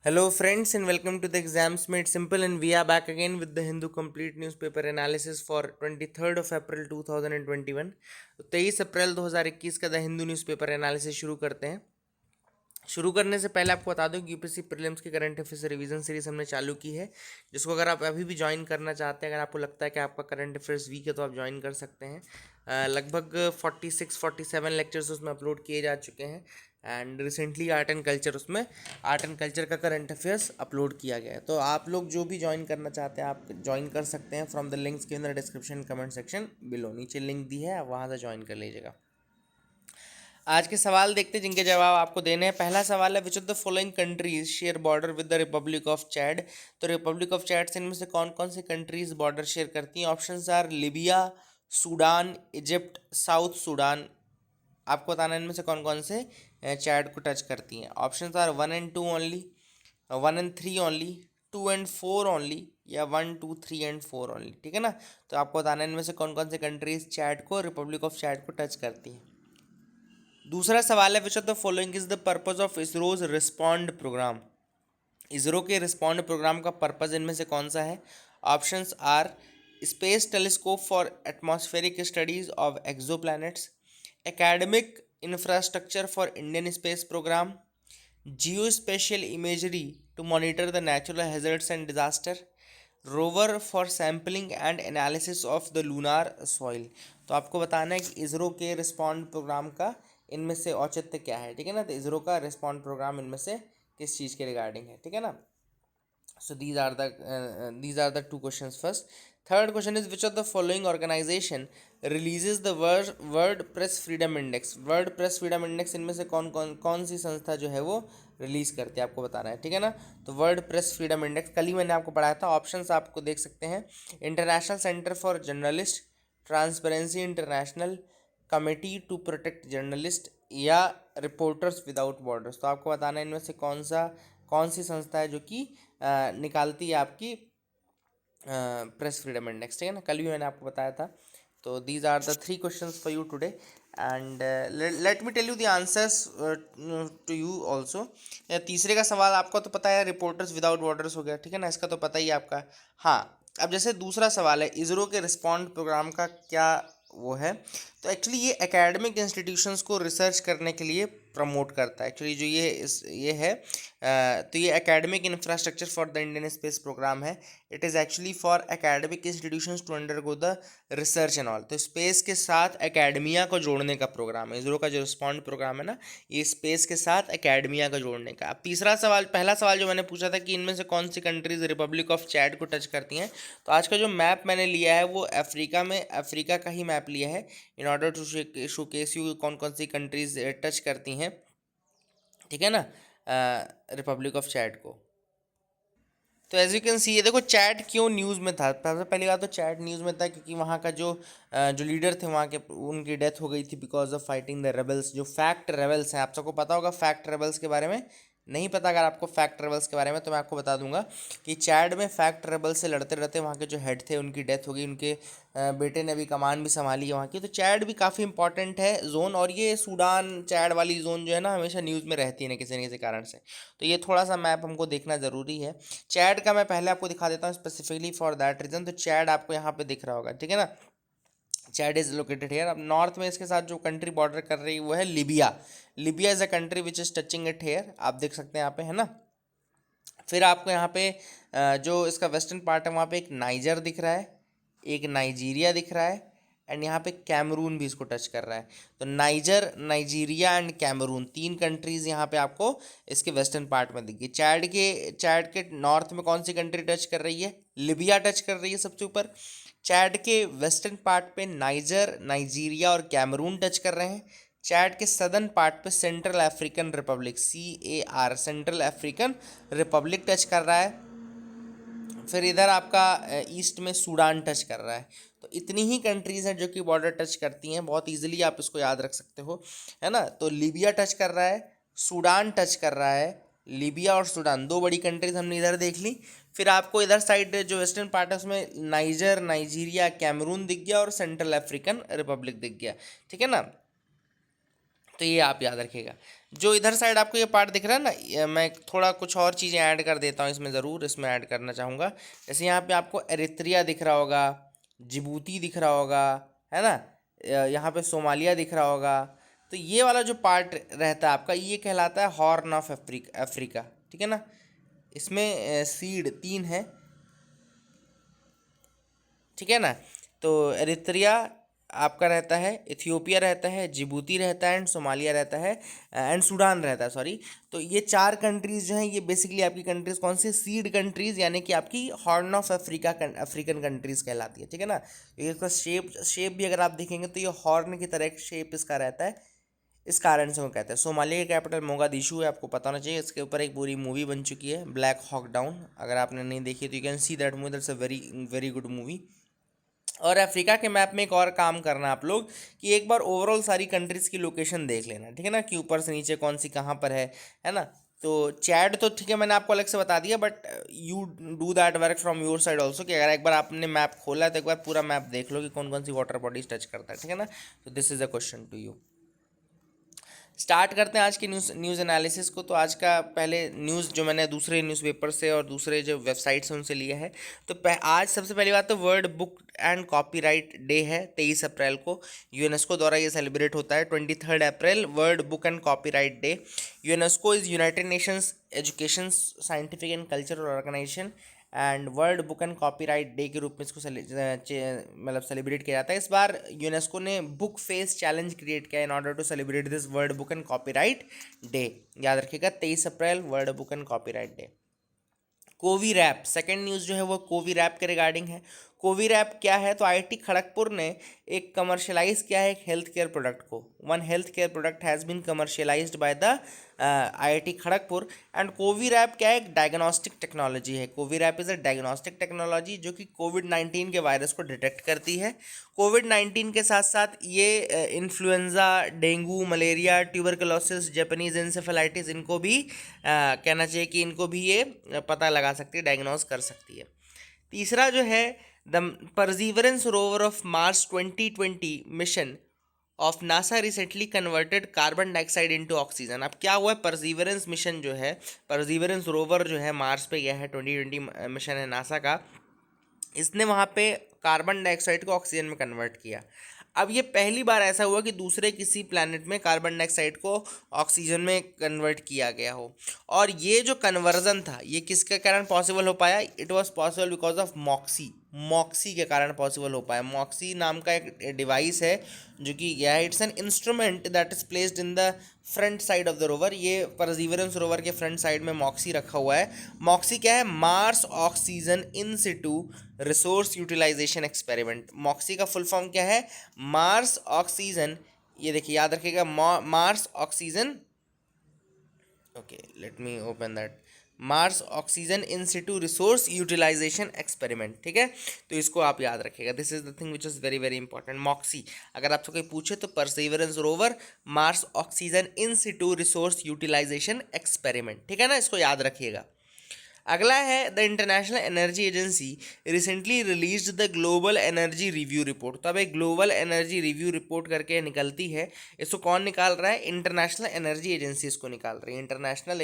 Hello, friends, and welcome to the Exams Made Simple. And we are back again with the Hindu Complete Newspaper Analysis for 23rd of April 2021. तो 23 अप्रैल 2021 का the Hindu newspaper analysis शुरू करते हैं। शुरू करने से पहले आपको बता दूं कि यूपीएससी प्रीलिम्स की करंट अफेयर्स रिवीजन सीरीज हमने चालू की है, जिसको अगर आप अभी भी ज्वाइन करना चाहते हैं, अगर आपको लगता है कि आपका करंट अफेयर्स वीक है तो आप ज्वाइन कर सकते हैं। लगभग 46-47 लेक्चर्स उसमें अपलोड किए जा चुके हैं and recently art and culture का करंट अफेयर्स अपलोड किया गया है। तो आप लोग जो भी ज्वाइन करना चाहते हैं आप ज्वाइन कर सकते हैं फ्रॉम द लिंक्स के अंदर डिस्क्रिप्शन कमेंट सेक्शन बिलो, नीचे लिंक दी है, आप वहाँ से ज्वाइन कर लीजिएगा। आज के सवाल देखते हैं जिनके जवाब आपको देने हैं। पहला सवाल है, which of the following countries share border with the Republic of Chad. तो रिपब्लिक ऑफ चैड से इनमें से कौन कौन सी कंट्रीज बॉर्डर शेयर करती हैं? Options are Libya, Sudan, Egypt, South Sudan. आपको बताना है इनमें से कौन कौन से चैड को टच करती हैं। Options are 1 and 2 only, 1 and 3 only, 2 and 4 only, या 1, 2, 3 and 4 ओनली। ठीक है ना। तो आपको बताना है इनमें से कौन कौन से कंट्रीज चैड को, रिपब्लिक ऑफ चैड को टच करती हैं। दूसरा सवाल है, which of the following is the purpose of ISRO's respond programme. ISRO के रिस्पॉन्ड प्रोग्राम का पर्पज इनमें से कौन सा है? Options are space telescope for atmospheric studies of exoplanets, academic infrastructure for Indian space programme, geospatial imagery to monitor the natural hazards and disaster, rover for sampling and analysis of the lunar soil. तो आपको बताना है कि इसरो के respond programme का इनमें से औचित्य क्या है। ठीक है ना। तो इसरो का रिस्पॉन्ड प्रोग्राम इनमें से किस चीज़ के रिगार्डिंग है। ठीक है ना। So these are the two questions first. Third question is, which of the following organization releases the WordPress Freedom Index? WordPress Freedom Index इनमें से कौन सी संस्था जो है वो रिलीज करती है, आपको बताना है। ठीक है ना। तो WordPress Freedom Index कल ही मैंने आपको पढ़ाया था। ऑप्शंस आपको देख सकते हैं, international centre for journalist, transparency international, committee to protect journalist, या रिपोर्टर्स विदाउट बॉर्डर्स। तो आपको बताना है इनमें से कौन सी संस्था है जो कि निकालती है आपकी प्रेस फ्रीडम इंडेक्स। ठीक है ना। कल भी मैंने आपको बताया था। तो these are the 3 questions for you today and let me tell you the answers to you also. तीसरे का सवाल आपको तो पता है, रिपोर्टर्स विदाउट बॉर्डर्स हो गया। ठीक है ना। इसका तो पता ही है आपका। हाँ, अब जैसे दूसरा सवाल है, इसरो के रिस्पॉन्ड प्रोग्राम का क्या वो है। तो एक्चुअली ये एकेडमिक इंस्टीट्यूशंस को रिसर्च करने के लिए प्रमोट करता है। एक्चुअली जो ये है तो ये academic infrastructure for the Indian space program है। It is actually for academic institutions to undergo the research and all. तो स्पेस के साथ एकेडमिया को जोड़ने का प्रोग्राम है। इसरो का जो रिस्पॉन्ड प्रोग्राम है ना, ये स्पेस के साथ एकेडमिया को जोड़ने का। अब तीसरा सवाल, पहला सवाल जो मैंने पूछा था कि इनमें से कौन सी कंट्रीज रिपब्लिक ऑफ चैड को टच करती हैं, तो आज का जो मैप मैंने लिया है वो अफ्रीका का ही मैप लिया है, in order to showcase you कौन कौन सी कंट्रीज टच करती हैं। ठीक है ना, रिपब्लिक ऑफ चैड को। तो एज यू कैन सी, ये देखो चैट क्यों न्यूज़ में था। सबसे पहली बात तो चैट न्यूज़ में था क्योंकि वहाँ का जो लीडर थे वहाँ के, उनकी डेथ हो गई थी because of fighting the rebels. जो फैक्ट रेबल्स हैं, आप सबको पता होगा फैक्ट रेबल्स के बारे में। नहीं पता अगर आपको फैक्ट रेबल्स के बारे में, तो मैं आपको बता दूंगा कि चैड में फैक्ट रेबल्स से लड़ते लड़ते वहाँ के जो हेड थे उनकी डेथ हो गई। उनके बेटे ने अभी कमान भी संभाली है वहाँ की। तो चैड भी काफ़ी इंपॉर्टेंट है जोन, और ये सूडान चैड वाली जोन जो है ना, हमेशा न्यूज़ में रहती है ना किसी न किसी कारण से। तो ये थोड़ा सा मैप हमको देखना ज़रूरी है। चैड का मैं पहले आपको दिखा देता हूँ स्पेसिफिकली फॉर दैट रीजन। तो चैड आपको यहाँ पे दिख रहा होगा। ठीक है ना। Chad is located here. अब नॉर्थ में इसके साथ जो कंट्री बॉर्डर कर रही है वो है Libya. Libya is a country which is touching it here, आप देख सकते हैं यहाँ पे, है ना। फिर आपको यहाँ पे जो इसका वेस्टर्न पार्ट है वहाँ पे एक नाइजर दिख रहा है, एक नाइजीरिया दिख रहा है, एंड यहाँ पे कैमरून भी इसको टच कर रहा है। तो Niger, Nigeria and Cameroon, 3 countries यहाँ पे आपको इसके वेस्टर्न पार्ट में दिखी। चैड के नॉर्थ में कौन सी कंट्री टच कर रही है? लिबिया टच कर रही है सबसे ऊपर। चैड के वेस्टर्न पार्ट पे नाइजर, नाइजीरिया और कैमरून टच कर रहे हैं। चैड के सदर्न पार्ट पे central African Republic, CAR, central African Republic touch कर रहा है। फिर इधर आपका ईस्ट में सूडान टच कर रहा है। तो इतनी ही कंट्रीज़ हैं जो कि बॉर्डर टच करती हैं। बहुत इजीली आप इसको याद रख सकते हो, है ना। तो लीबिया टच कर रहा है, सूडान टच कर रहा है। लीबिया और सूडान 2 बड़ी कंट्रीज हमने इधर देख ली। फिर आपको इधर साइड जो वेस्टर्न पार्ट है उसमें नाइजर, नाइजीरिया, कैमरून दिख गया और सेंट्रल अफ्रीकन रिपब्लिक दिख गया। ठीक है ना। तो ये आप याद रखिएगा। जो इधर साइड आपको ये पार्ट दिख रहा है ना, मैं थोड़ा कुछ और चीज़ें ऐड कर देता हूँ इसमें, ज़रूर इसमें ऐड करना चाहूँगा। जैसे यहाँ पे आपको एरित्रिया दिख रहा होगा, जिबूती दिख रहा होगा, है ना, यहाँ पे सोमालिया दिख रहा होगा। तो ये वाला जो पार्ट रहता है आपका, ये कहलाता है हॉर्न ऑफ अफ्रीका, ठीक है ना। इसमें सीड 3 है, ठीक है ना। तो एरित्रिया आपका रहता है, इथियोपिया रहता है, जिबूती रहता है, एंड सोमालिया रहता है, एंड सूडान रहता है, सॉरी। तो ये 4 कंट्रीज़ जो हैं, ये बेसिकली आपकी कंट्रीज़ कौन सी, सीड कंट्रीज़, यानी कि आपकी horn of Africa African countries कहलाती है, ठीक है ना। तो ये इसका शेप भी अगर आप देखेंगे तो ये हॉर्न की तरह एक शेप इसका रहता है, इस कारण से वो कहते हैं। सोमालिया की कैपिटल मोगादिशु है, आपको पता होना चाहिए। इसके ऊपर एक पूरी मूवी बन चुकी है, ब्लैक हॉक डाउन। अगर आपने नहीं देखी तो you can see that movie, that's a very very good movie. और अफ्रीका के मैप में एक और काम करना आप लोग, कि एक बार ओवरऑल सारी कंट्रीज़ की लोकेशन देख लेना, ठीक है ना, कि ऊपर से नीचे कौन सी कहाँ पर है ना। तो चैट तो ठीक है, मैंने आपको अलग से बता दिया, but you do that work from your side also, कि अगर एक बार आपने मैप खोला है तो एक बार पूरा मैप देख लो कि कौन कौन सी वाटर बॉडीज टच करता है, ठीक है ना। तो this is a question to you. Start करते हैं आज की न्यूज़ एनालिसिस को। तो आज का पहले न्यूज़ जो मैंने दूसरे न्यूज़पेपर से और दूसरे जो वेबसाइट्स हैं उनसे लिया है। तो आज सबसे पहली बात तो world Book and Copyright day है, 23 अप्रैल को यूनेस्को द्वारा ये सेलिब्रेट होता है। 23 April World Book and Copyright Day. UNESCO is United Nations education scientific and cultural organisation, and World Book and Copyright Day के रूप में इसको मतलब सेलिब्रेट किया जाता है। इस बार यूनेस्को ने बुक फेस चैलेंज क्रिएट किया in order to celebrate this World Book and Copyright Day. याद रखिएगा, 23 April World Book and Copyright Day. कोवी रैप, सेकेंड न्यूज़ जो है वो कोवी रैप के रिगार्डिंग है। कोवी रैप क्या है, तो आईआईटी खड़गपुर ने एक कमर्शियलाइज किया है एक हेल्थ केयर प्रोडक्ट को। One health care product has been commercialised by the IIT Kharagpur. And CoviRap क्या है, एक डायग्नोस्टिक टेक्नोलॉजी है। CoviRap is a diagnostic technology जो कि कोविड-19 के वायरस को डिटेक्ट करती है। कोविड-19 के साथ साथ ये influenza, dengue, malaria, tuberculosis, Japanese encephalitis, इनको भी कहना चाहिए कि इनको भी ये पता लगा सकती है, डायग्नोस कर सकती है। तीसरा जो है, the perseverance rover of Mars 2020 mission of NASA recently converted carbon dioxide into oxygen. अब क्या हुआ है, परसीवरेंस मिशन जो है, परसीवरेंस रोवर जो है मार्स पे गया है, 2020 मिशन है नासा का। इसने वहाँ पे कार्बन डाइऑक्साइड को ऑक्सीजन में कन्वर्ट किया। अब ये पहली बार ऐसा हुआ कि दूसरे किसी प्लैनेट में कार्बन डाइऑक्साइड को ऑक्सीजन में कन्वर्ट किया गया हो। और ये जो कन्वर्जन था ये किसके कारण पॉसिबल हो पाया, it was possible because of Moxie के कारण पॉसिबल हो पाया। मॉक्सी नाम का एक डिवाइस है जो कि यह है, it's an instrument that is placed in the front side of the rover. ये परसीवरेंस रोवर के फ्रंट साइड में मॉक्सी रखा हुआ है। मॉक्सी क्या है, Mars oxygen in situ resource utilization experiment. MOXIE का फुल फॉर्म क्या है, मार्स ऑक्सीजन, ये देखिए याद रखिएगा, Mars oxygen, okay let me open that, Mars oxygen in situ resource utilization experiment, ठीक है। तो इसको आप याद रखिएगा, this is the thing which is very very important. MOXIE अगर आपसे कोई पूछे तो Perseverance rover, Mars oxygen in situ resource utilization experiment, ठीक है ना, इसको याद रखिएगा। अगला है, the International Energy Agency recently released the Global Energy Review report. तो अब एक ग्लोबल एनर्जी रिव्यू रिपोर्ट करके निकलती है। इसको कौन निकाल रहा है, इंटरनेशनल एनर्जी एजेंसी इसको निकाल रही है। इंटरनेशनल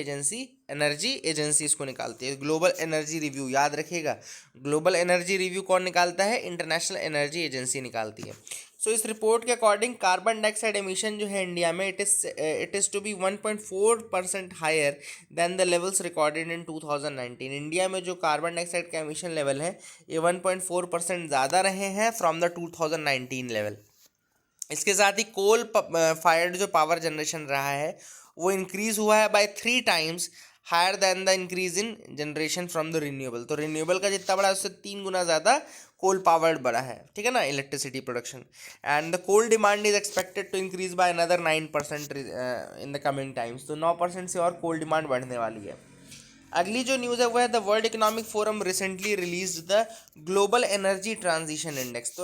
एनर्जी एजेंसी इसको निकालती है। ग्लोबल एनर्जी रिव्यू याद रखिएगा, ग्लोबल एनर्जी रिव्यू कौन निकालता है, इंटरनेशनल एनर्जी एजेंसी निकालती है। सो इस रिपोर्ट के अकॉर्डिंग कार्बन डाइऑक्साइड एमिशन जो है इंडिया में, it is to be 1.4% higher than the levels recorded in 2019। India में जो कार्बन डाइऑक्साइड का एमिशन लेवल है ये 1.4% ज़्यादा रहे हैं फ्रॉम द 2019 लेवल। इसके साथ ही कोल फायर्ड जो पावर जनरेशन रहा है वो इंक्रीज हुआ है by 3 times higher than the increase in generation from the renewable. तो रिन्यूएबल का जितना बड़ा है उससे 3 गुना ज़्यादा कोल पावर्ड बड़ा है, ठीक है ना, electricity production. And the coal demand is expected to increase by another 9% in the coming times. तो 9% से और कोल डिमांड बढ़ने वाली है। अगली जो न्यूज़ है वो है, the world economic forum recently release the Global energy transition index. तो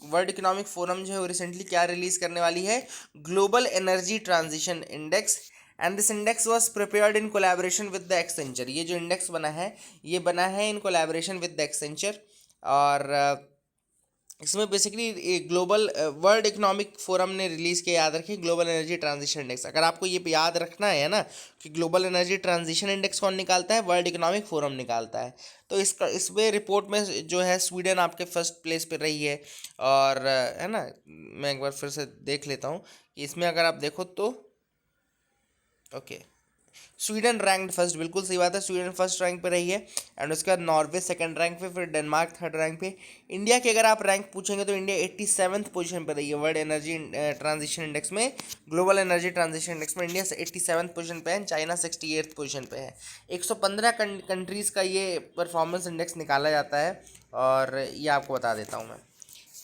वर्ल्ड इकोनॉमिक फोरम जो है वो रिसेंटली क्या रिलीज करने वाली है, global energy transition index. And this index was prepared in collaboration with the Accenture. ये जो इंडेक्स बना है ये बना है in collaboration with the Accenture. और इसमें basically global world economic forum ने रिलीज़ किया, याद रखिए, ग्लोबल एनर्जी ट्रांजिशन इंडेक्स। अगर आपको ये याद रखना है ना कि ग्लोबल एनर्जी ट्रांजिशन इंडेक्स कौन निकालता है, वर्ल्ड इकोनॉमिक फोरम निकालता है। तो इसमें रिपोर्ट में जो है स्वीडन आपके फर्स्ट प्लेस पे रही है। और है ना, मैं एक बार फिर से देख लेता हूँ कि इसमें अगर आप देखो तो ओके, स्वीडन रैंक फर्स्ट, बिल्कुल सही बात है, स्वीडन फर्स्ट रैंक पे रही है। एंड उसके बाद नॉर्वे सेकंड रैंक पे, फिर डेनमार्क थर्ड रैंक पे। इंडिया की अगर आप रैंक पूछेंगे तो इंडिया 87th पोजीशन पे रही है वर्ल्ड एनर्जी ट्रांजिशन इंडेक्स में। ग्लोबल एनर्जी ट्रांजिशन इंडेक्स में इंडिया 87th पोजीशन पे है, चाइना 68th पोजीशन पे है। 115 कंट्रीज़ का ये परफॉर्मेंस इंडेक्स निकाला जाता है, और ये आपको बता देता हूँ मैं।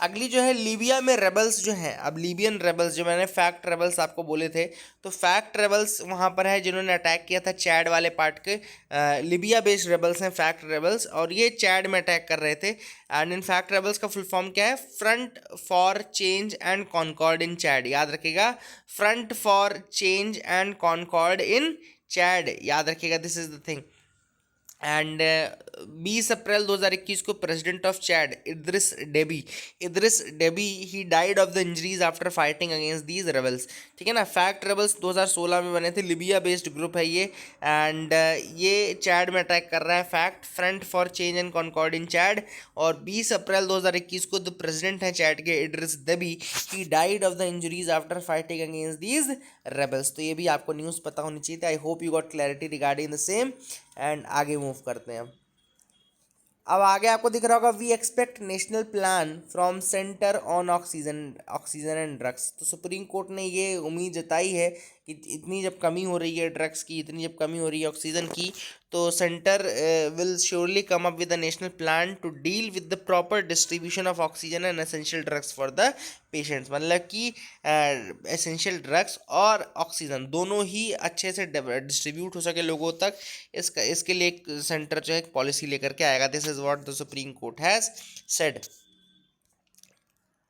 अगली जो है, लीबिया में रेबल्स जो हैं, अब लीबियन रेबल्स, जो मैंने फैक्ट रेबल्स आपको बोले थे, तो फैक्ट रेबल्स वहाँ पर है जिन्होंने अटैक किया था चैड वाले पार्ट के। लीबिया बेस्ड रेबल्स हैं फैक्ट रेबल्स, और ये चैड में अटैक कर रहे थे। एंड इन फैक्ट रेबल्स का फुल फॉर्म क्या है, Front for Change and Concord in Chad, याद रखिएगा, Front for Change and Concord in Chad, याद रखिएगा, this is the thing. And 20 April 2021 को President of Chad Idriss Deby he died of the injuries after fighting against these rebels. ठीक है ना, fact rebels 2016 में बने थे, लिबिया बेस्ड ग्रुप है ये। एंड ये चैड में अटैक कर रहा है, FACT Front for Change and Concord in Chad. और 20 अप्रैल 2021 को जो प्रेसिडेंट हैं चैड के, Idriss Deby, he died of the injuries after fighting against these rebels. तो ये भी आपको न्यूज़ पता होनी चाहिए थी। I hope you got clarity regarding the same. And आगे मूव करते हैं। अब आगे आपको दिख रहा होगा, we expect national plan from centre on oxygen and drugs. तो सुप्रीम कोर्ट ने ये उम्मीद जताई है कि इतनी जब कमी हो रही है ड्रग्स की, इतनी जब कमी हो रही है ऑक्सीजन की, तो centre will surely come up with a national plan to deal with the proper distribution of oxygen and essential drugs for the patients. मतलब कि एसेंशियल ड्रग्स और ऑक्सीजन दोनों ही अच्छे से डिस्ट्रीब्यूट हो सके लोगों तक, इसके लिए एक सेंटर जो है एक पॉलिसी लेकर के आएगा। This is what the supreme court has said.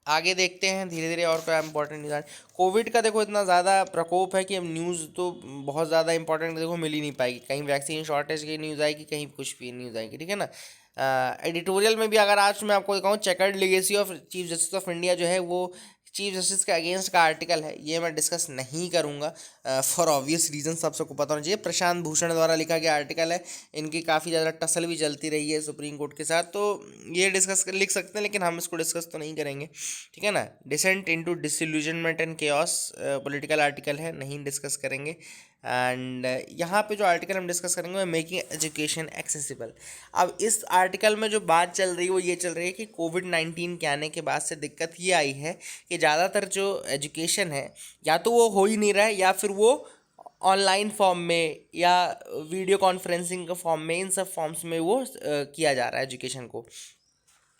आगे देखते हैं धीरे धीरे और क्या इंपॉर्टेंट न्यूज़। कोविड का देखो इतना ज़्यादा प्रकोप है कि अब न्यूज़ तो बहुत ज़्यादा इंपॉर्टेंट देखो मिल ही नहीं पाएगी। कहीं वैक्सीन शॉर्टेज की न्यूज़ आएगी, कहीं कुछ भी न्यूज़ आएगी, ठीक है ना। एडिटोरियल में भी अगर आज मैं आपको दिखाऊँ, chequered legacy of Chief Justice of India जो है वो चीफ जस्टिस के अगेंस्ट का आर्टिकल है, ये मैं डिस्कस नहीं करूँगा फॉर ऑब्वियस रीजन, सब सबको पता होना चाहिए। प्रशांत भूषण द्वारा लिखा गया आर्टिकल है, इनकी काफ़ी ज़्यादा टसल भी चलती रही है सुप्रीम कोर्ट के साथ, तो ये लिख सकते हैं, लेकिन हम इसको डिस्कस तो नहीं करेंगे, ठीक है ना। Descent into disillusionment and chaos political article है, नहीं डिस्कस करेंगे। एंड यहाँ पे जो आर्टिकल हम डिस्कस करेंगे वो मेकिंग एजुकेशन एक्सेसिबल। अब इस आर्टिकल में जो बात चल रही है वो ये चल रही है कि कोविड-19 के आने के बाद से दिक्कत ये आई है कि ज़्यादातर जो एजुकेशन है या तो वो हो ही नहीं रहा है, या फिर वो ऑनलाइन फॉर्म में या वीडियो कॉन्फ्रेंसिंग के फॉर्म में, इन सब फॉर्म्स में वो किया जा रहा है एजुकेशन को।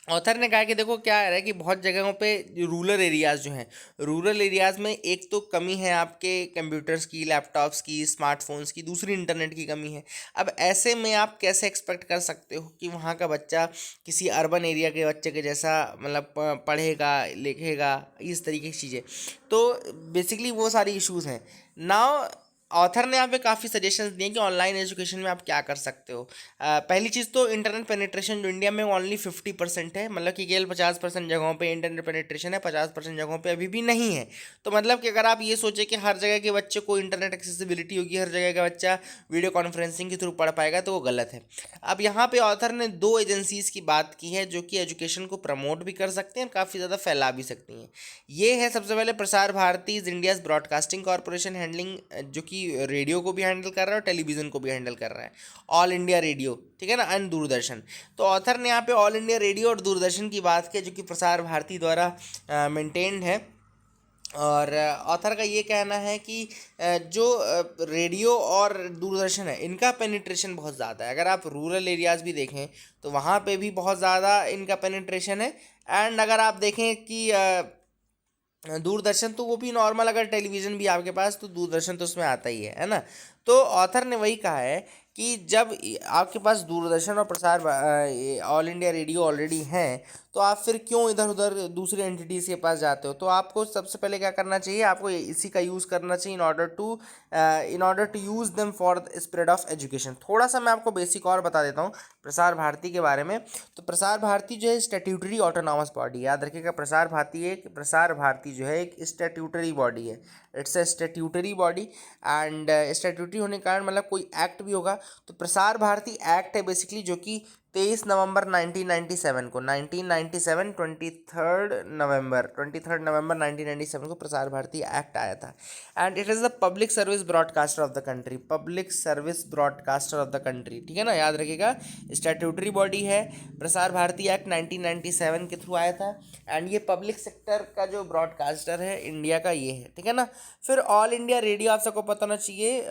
ऑथर ने कहा कि देखो क्या है कि बहुत जगहों पे रूरल एरियाज़ जो हैं, रूरल एरियाज़ में एक तो कमी है आपके कंप्यूटर्स की, लैपटॉप्स की, स्मार्टफोन्स की, दूसरी इंटरनेट की कमी है। अब ऐसे में आप कैसे एक्सपेक्ट कर सकते हो कि वहाँ का बच्चा किसी अर्बन एरिया के बच्चे के जैसा मतलब पढ़ेगा लिखेगा, इस तरीके की चीज़ें। तो बेसिकली वो सारी इश्यूज़ हैं। नाउ ऑथर ने यहाँ पे काफ़ी सजेशंस दिए कि ऑनलाइन एजुकेशन में आप क्या कर सकते हो। पहली चीज़ तो इंटरनेट पेनिट्रेशन जो इंडिया में ओनली 50% है, मतलब कि केवल 50% जगहों पे इंटरनेट पेनिट्रेशन है, 50% जगहों पे अभी भी नहीं है। तो मतलब कि अगर आप ये सोचें कि हर जगह के बच्चे को इंटरनेट एक्सेसिबिलिटी होगी, हर जगह का बच्चा वीडियो कॉन्फ्रेंसिंग के थ्रू पढ़ पाएगा, तो वो गलत है। अब यहाँ पे ऑथर ने 2 एजेंसीज़ की बात की है जो कि एजुकेशन को प्रमोट भी कर सकते हैं, काफ़ी ज़्यादा फैला भी सकती हैं। ये है सबसे पहले Prasar Bharati, India's broadcasting corporation handling, जो कि रेडियो को भी हैंडल कर रहा है और टेलीविज़न को भी हैंडल कर रहा है, ऑल इंडिया रेडियो, ठीक है ना, एंड दूरदर्शन। तो ऑथर ने यहाँ पे ऑल इंडिया रेडियो और दूरदर्शन की बात की जो कि प्रसार भारती द्वारा मेंटेन्ड है। और ऑथर का ये कहना है कि जो रेडियो और दूरदर्शन है इनका पेनिट्रेशन बहुत ज़्यादा है। अगर आप रूरल एरियाज़ भी देखें तो वहाँ पे भी बहुत ज़्यादा इनका पेनिट्रेशन है। एंड अगर आप देखें कि दूरदर्शन, तो वो भी नॉर्मल, अगर टेलीविज़न भी आपके पास तो दूरदर्शन तो उसमें आता ही है ना। तो ऑथर ने वही कहा है कि जब आपके पास दूरदर्शन और प्रसार ऑल इंडिया रेडियो ऑलरेडी हैं, तो आप फिर क्यों इधर उधर दूसरी एंटिटीज़ के पास जाते हो। तो आपको सबसे पहले क्या करना चाहिए, आपको इसी का यूज़ करना चाहिए in order to use them for the spread of education. थोड़ा सा मैं आपको बेसिक और बता देता हूँ प्रसार भारती के बारे में। तो प्रसार भारती जो है स्टैट्यूटरी ऑटोनॉमस बॉडी, याद रखिएगा प्रसार भारती जो है एक स्टैट्यूटरी बॉडी है। It's a statutory body and statutory होने के कारण मतलब कोई एक्ट भी होगा। तो प्रसार भारती एक्ट है बेसिकली, जो कि 23 नवंबर 1997 को 1997 23 नवंबर 1997 को प्रसार भारती एक्ट आया था। And it is the public service broadcaster of the country, public service broadcaster of the country, ठीक है ना, याद रखिएगा। स्टैट्यूटरी बॉडी है, प्रसार भारती एक्ट 1997 के थ्रू आया था एंड ये पब्लिक सेक्टर का जो ब्रॉडकास्टर है इंडिया का ये है, ठीक है ना। फिर ऑल इंडिया रेडियो आप सबको पता होना चाहिए,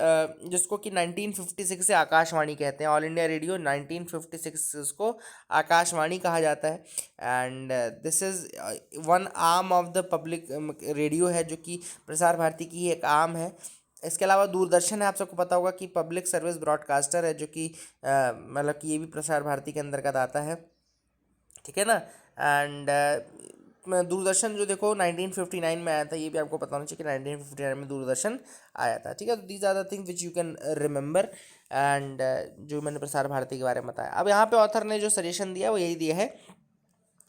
जिसको कि 1956 से आकाशवाणी कहते हैं। ऑल इंडिया रेडियो 1956 से उसको आकाशवाणी कहा जाता है and this is one arm of the public radio है, जो कि प्रसार भारती की एक आर्म है। इसके अलावा दूरदर्शन है, आप सबको पता होगा कि पब्लिक सर्विस ब्रॉडकास्टर है, जो कि मतलब कि ये भी प्रसार भारती के अंतर्गत आता है, ठीक है ना। एंड दूरदर्शन जो देखो 1959 में आया था, ये भी आपको पता होना चाहिए कि 1959 में दूरदर्शन आया था, ठीक है। तो these are the thing which you can remember and जो मैंने प्रसार भारती के बारे में बताया। अब यहाँ पे ऑथर ने जो सजेशन दिया वो यही दिया है,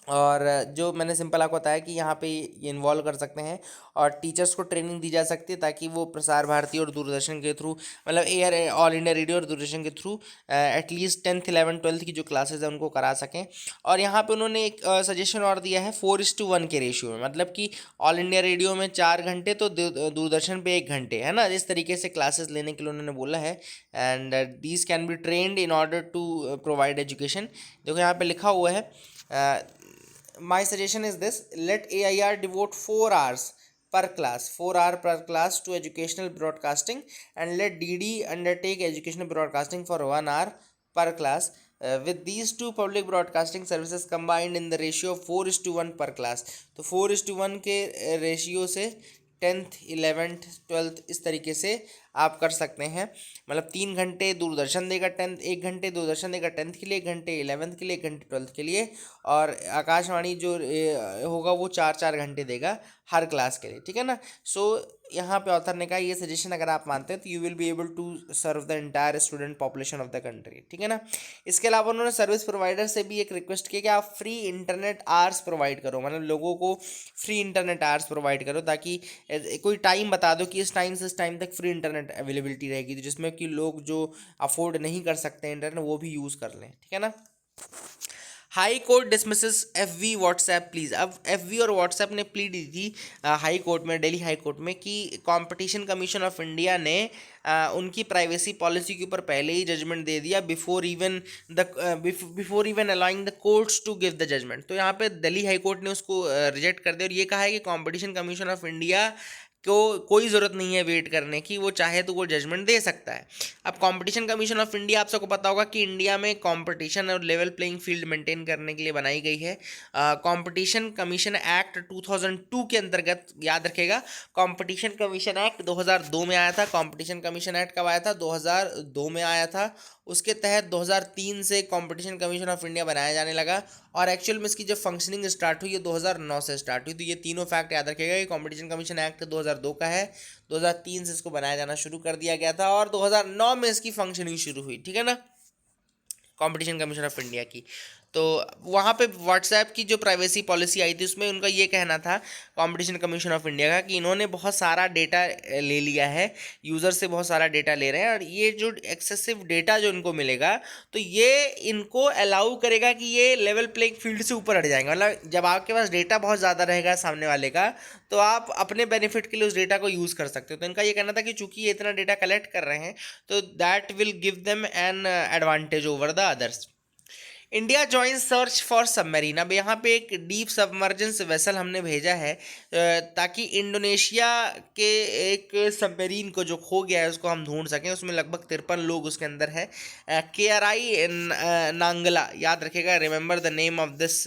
और जो मैंने सिंपल आपको बताया कि यहाँ पे ये इन्वॉल्व कर सकते हैं और टीचर्स को ट्रेनिंग दी जा सकती है ताकि वो प्रसार भारती और दूरदर्शन के थ्रू, मतलब एयर ऑल इंडिया रेडियो और दूरदर्शन के through at least 10th 11th 12th की जो क्लासेज है उनको करा सकें। और यहाँ पे उन्होंने एक सजेशन और दिया है 4:1 के रेशियो में, मतलब कि ऑल इंडिया रेडियो में 4 घंटे तो दूरदर्शन पे 1 घंटे, है ना, इस तरीके से क्लासेस लेने के लिए उन्होंने बोला है। And these can be trained in order to provide education. देखो यहाँ पे लिखा हुआ है, my suggestion is this: let AIR devote 4 hours per class, 4 hour per class to educational broadcasting, and let DD undertake educational broadcasting for 1 hour per class, with these two public broadcasting services combined in the ratio of 4:1 per class। तो 4:1 के ratio से 10th 11th 12th इस तरीके से आप कर सकते हैं। मतलब 3 घंटे दूरदर्शन देगा 10th, 1 घंटे दूरदर्शन देगा 10th के लिए, 1 घंटे 11th के लिए, 1 घंटे 12th के लिए, और आकाशवाणी जो होगा वो 4 घंटे देगा हर क्लास के लिए, ठीक है ना। सो यहाँ पे ऑथर ने कहा ये सजेशन अगर आप मानते हैं तो you will be able to serve the entire student population of the country, ठीक है ना। इसके अलावा उन्होंने सर्विस प्रोवाइडर से भी एक रिक्वेस्ट की कि आप फ्री इंटरनेट आवर्स प्रोवाइड करो, मतलब लोगों को फ्री इंटरनेट आवर्स प्रोवाइड करो, ताकि कोई टाइम बता दो कि इस टाइम से इस टाइम तक फ्री इंटरनेट अवेलेबिलिटी रहेगी, तो जिसमें कि लोग जो अफोर्ड नहीं कर सकते इंटरनेट वो भी यूज़ कर लें, ठीक है ना। High court dismisses FV WhatsApp please. अब FV और व्हाट्सएप ने प्ली दी थी हाई कोर्ट में, दिल्ली हाई कोर्ट में, कि कंपटीशन कमीशन ऑफ इंडिया ने उनकी प्राइवेसी पॉलिसी के ऊपर पहले ही जजमेंट दे दिया before even allowing the courts to give the judgement. तो यहाँ पे दिल्ली हाई कोर्ट ने उसको रिजेक्ट कर दिया और ये कहा है कि कंपटीशन कमीशन ऑफ इंडिया को कोई ज़रूरत नहीं है वेट करने की, वो चाहे तो वो जजमेंट दे सकता है। अब कंपटीशन कमीशन ऑफ इंडिया आप सबको पता होगा कि इंडिया में कंपटीशन और लेवल प्लेइंग फील्ड मेंटेन करने के लिए बनाई गई है। कंपटीशन कमीशन एक्ट 2002 के अंतर्गत, याद रखेगा, कंपटीशन कमीशन एक्ट 2002 में आया था। कंपटीशन कमीशन एक्ट कब आया था? 2002 में आया था। उसके तहत 2003 से कंपटीशन कमीशन ऑफ इंडिया बनाया जाने लगा और एक्चुअल में इसकी जब फंक्शनिंग स्टार्ट हुई है 2009 से स्टार्ट हुई। तो ये तीनों फैक्ट याद रखेगा कि कंपटीशन कमीशन एक्ट 2002 का है, 2003 से इसको बनाया जाना शुरू कर दिया गया था और 2009 में इसकी फंक्शनिंग शुरू हुई, ठीक है ना, कंपटीशन कमीशन ऑफ इंडिया की। तो वहाँ पे व्हाट्सएप की जो प्राइवेसी पॉलिसी आई थी उसमें उनका ये कहना था कंपटीशन कमीशन ऑफ इंडिया का कि इन्होंने बहुत सारा डेटा ले लिया है, यूज़र से बहुत सारा डेटा ले रहे हैं और ये जो एक्सेसिव डेटा जो इनको मिलेगा तो ये इनको अलाउ करेगा कि ये लेवल प्लेइंग फील्ड से ऊपर हट जाएंगे। मतलब जब आपके पास डेटा बहुत ज़्यादा रहेगा सामने वाले का तो आप अपने बेनिफिट के लिए उस डेटा को यूज़ कर सकते हो। तो इनका ये कहना था कि चूंकि ये इतना डेटा कलेक्ट कर रहे हैं तो that will give them an advantage over the others. India join search for submarine. अब यहाँ पे एक डीप सबमर्जेंस वेसल हमने भेजा है ताकि इंडोनेशिया के एक सबमरीन को जो खो गया है उसको हम ढूंढ सकें। उसमें लगभग 53 लोग उसके अंदर है। KRI नांगला, याद रखेगा, remember the name of this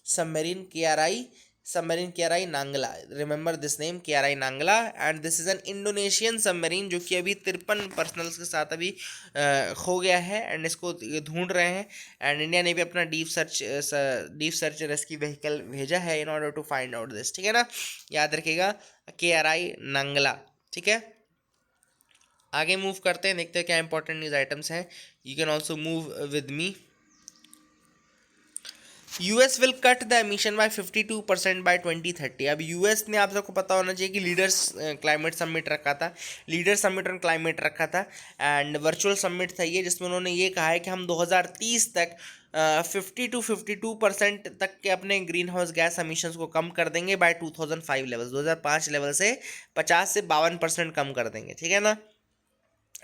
submarine, KRI submarine KRI Nanggala, remember this name KRI Nanggala, and this is an Indonesian submarine जो कि अभी 53 पर्सनल्स के साथ अभी खो गया है, एंड इसको ये ढूंढ रहे हैं। एंड इंडिया ने भी अपना डीप सर्च रेस्क्यू व्हीकल भेजा है in order to find out this, ठीक है ना, याद रखिएगा KRI नांगला, ठीक है। आगे मूव करते हैं, देखते हैं क्या इंपॉर्टेंट न्यूज़ आइटम्स हैं। You can also move with me. US will cut the emission by 52% by 2030। अब यूएस ने, आप सबको पता होना चाहिए कि लीडर्स क्लाइमेट समिट रखा था, लीडर समिट ऑन क्लाइमेट रखा था, एंड वर्चुअल समिट था ये, जिसमें उन्होंने ये कहा है कि हम 2030 तक 52% तक के अपने ग्रीन हाउस गैस एमिशंस को कम कर देंगे बाय 2005 लेवल, 2005 लेवल से 50 से 52% कम कर देंगे, ठीक है ना।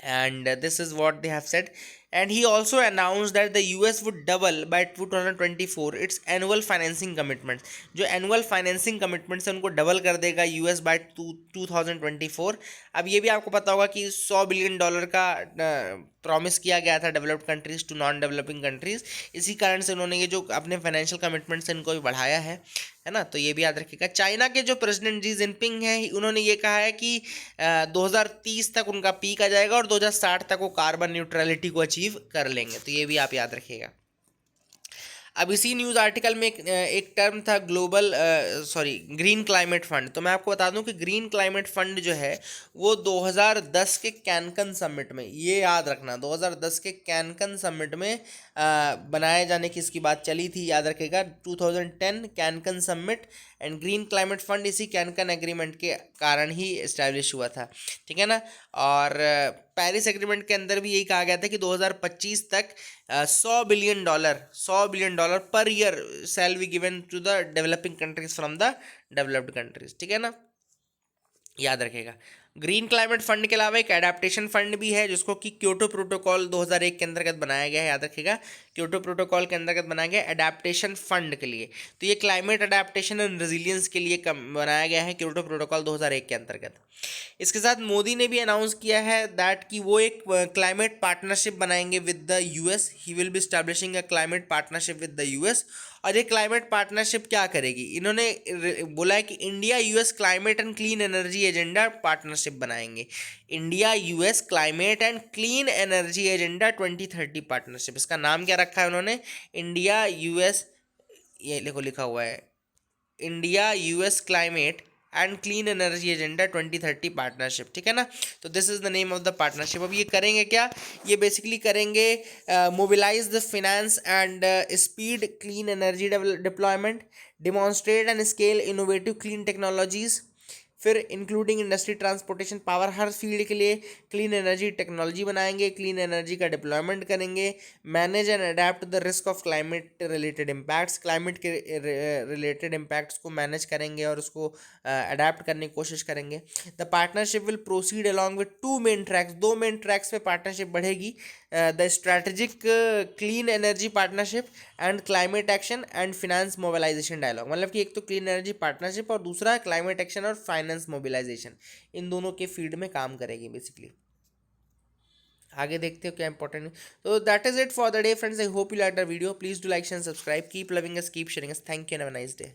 And this is what they have said. And he also announced that the US would double by 2024 its annual financing commitments. जो annual financing commitments है उनको डबल कर देगा US by 2024। अब ये भी आपको पता होगा कि $100 बिलियन का प्रॉमिस किया गया था developed countries to non developing countries, इसी कारण से उन्होंने ये जो अपने फाइनेंशियल कमिटमेंट्स इनको भी बढ़ाया है ना, तो ये भी याद रखिएगा। चाइना के जो प्रेसिडेंट जी जिनपिंग हैं, उन्होंने ये कहा है कि 2030 तक उनका पीक आ जाएगा और 2060 तक वो कार्बन न्यूट्रलिटी को अचीव कर लेंगे, तो ये भी आप याद रखिएगा। अब इसी न्यूज़ आर्टिकल में एक टर्म था ग्रीन क्लाइमेट फंड। तो मैं आपको बता दूं कि ग्रीन क्लाइमेट फंड जो है वो 2010 के कैनकन समिट में, ये याद रखना, 2010 के कैनकन समिट में बनाए जाने की इसकी बात चली थी, याद रखेगा, 2010 कैनकन summit, and green climate fund इसी कैनकन एग्रीमेंट के कारण ही इस्टेब्लिश हुआ था, ठीक है ना। और पेरिस एग्रीमेंट के अंदर भी यही कहा गया था कि 2025 तक $100 billion per year shall be given to the developing countries from the developed countries, ठीक है ना, याद रखेगा। ग्रीन क्लाइमेट फंड के अलावा एक एडाप्टेशन फंड भी है जिसको कि क्योटो प्रोटोकॉल 2001 के अंतर्गत बनाया गया है, याद रखिएगा, क्योटो प्रोटोकॉल के अंतर्गत बनाया गया एडाप्टेशन फंड के लिए। तो ये क्लाइमेट एडाप्टेशन एंड रेजिलियंस के लिए बनाया गया है क्योटो प्रोटोकॉल 2001 के अंतर्गत। इसके साथ मोदी ने भी अनाउंस किया है दैट कि वो एक क्लाइमेट पार्टनरशिप बनाएंगे with the US, he will be establishing a climate partnership with the US. और ये क्लाइमेट पार्टनरशिप क्या करेगी, इन्होंने बोला है कि India US climate and clean energy agenda partnership बनाएंगे, India US climate and clean energy agenda 2030 partnership. इसका नाम क्या रखा है उन्होंने, इंडिया यूएस, ये देखो लिखा हुआ है, India US climate and clean energy agenda 2030 partnership, ठीक है ना। तो this is the name of the partnership. अब ये करेंगे क्या, ये बेसिकली करेंगे mobilise the finance and speed clean energy deployment, demonstrate and scale innovative clean technologies, फिर इंक्लूडिंग इंडस्ट्री, ट्रांसपोर्टेशन, पावर, हर फील्ड के लिए क्लीन एनर्जी टेक्नोलॉजी बनाएंगे, क्लीन एनर्जी का डिप्लॉयमेंट करेंगे, manage and adapt the risk of climate related impacts, climate के related impacts को manage करेंगे और उसको अडेप्ट करने की कोशिश करेंगे। The partnership will proceed along with 2 main tracks, 2 main tracks पे पार्टनरशिप बढ़ेगी, the strategic clean energy partnership and climate action and finance mobilisation dialogue. मतलब कि एक तो क्लीन एनर्जी पार्टनरशिप और दूसरा क्लाइमेट एक्शन और फाइनेंस मोबिलाइजेशन, इन दोनों के फील्ड में काम करेगी बेसिकली। आगे देखते हो क्या इंपॉर्टेंट है। तो that is it for the day friends, I hope you like the video, please do like and subscribe, keep loving us, keep sharing us, thank you and have a nice day.